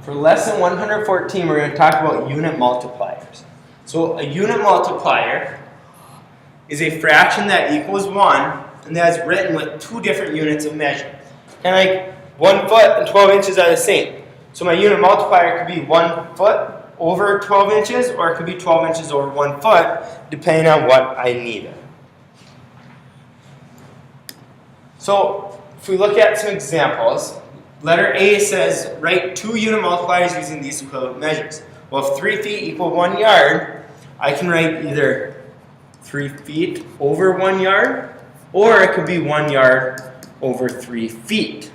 For lesson 114, we're going to talk about unit multipliers. So a unit multiplier is a fraction that equals 1 and that is written with two different units of measure. Kind of like 1 foot and 12 inches are the same. So my unit multiplier could be 1 foot over 12 inches or it could be 12 inches over 1 foot depending on what I need. So if we look at some examples, letter A says write two unit multipliers using these equivalent measures. Well, if 3 feet equal 1 yard, I can write either 3 feet over 1 yard, or it could be 1 yard over 3 feet.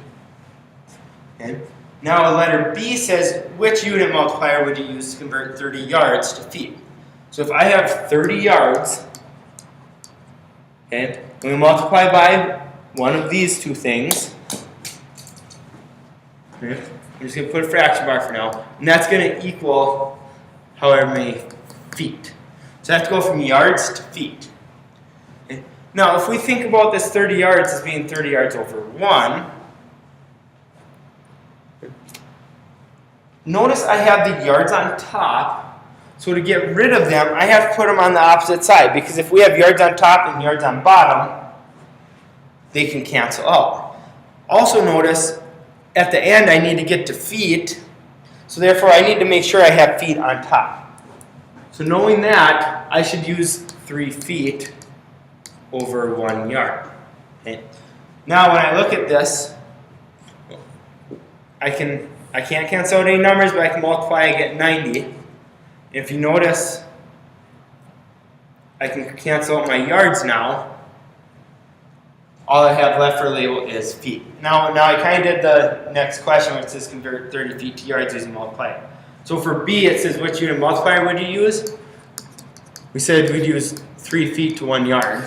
Okay. Now letter B says which unit multiplier would you use to convert 30 yards to feet? So if I have 30 yards, okay, and we multiply by one of these two things, okay, I'm just going to put a fraction bar for now, and that's going to equal however many feet. So I have to go from yards to feet. Okay. Now if we think about this 30 yards as being 30 yards over 1, notice I have the yards on top, so to get rid of them, I have to put them on the opposite side, because if we have yards on top and yards on bottom, they can cancel out. Also notice, at the end I need to get to feet, so therefore I need to make sure I have feet on top. So knowing that, I should use 3 feet over 1 yard. Okay. Now when I look at this, I can't cancel out any numbers, but I can multiply, I get 90. And if you notice, I can cancel out my yards now. All I have left for label is feet. Now I kind of did the next question where it says convert 30 feet to yards using multiplier. So for B, it says which unit multiplier would you use? We said we'd use 3 feet to 1 yard.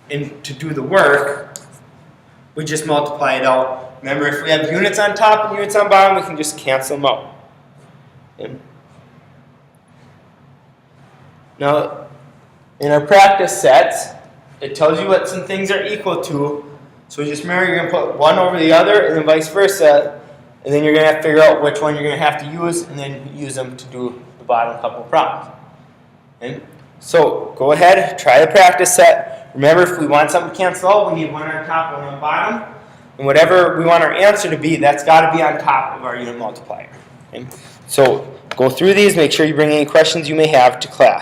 And to do the work, we just multiply it out. Remember, if we have units on top and units on bottom, we can just cancel them out. And now, in our practice sets, it tells you what some things are equal to. So just remember, you're going to put one over the other and then vice versa. And then you're going to have to figure out which one you're going to have to use and then use them to do the bottom couple problems. Okay? So go ahead, try the practice set. Remember, if we want something to cancel out, we need one on top, one on bottom. And whatever we want our answer to be, that's got to be on top of our unit multiplier. Okay? So go through these, make sure you bring any questions you may have to class.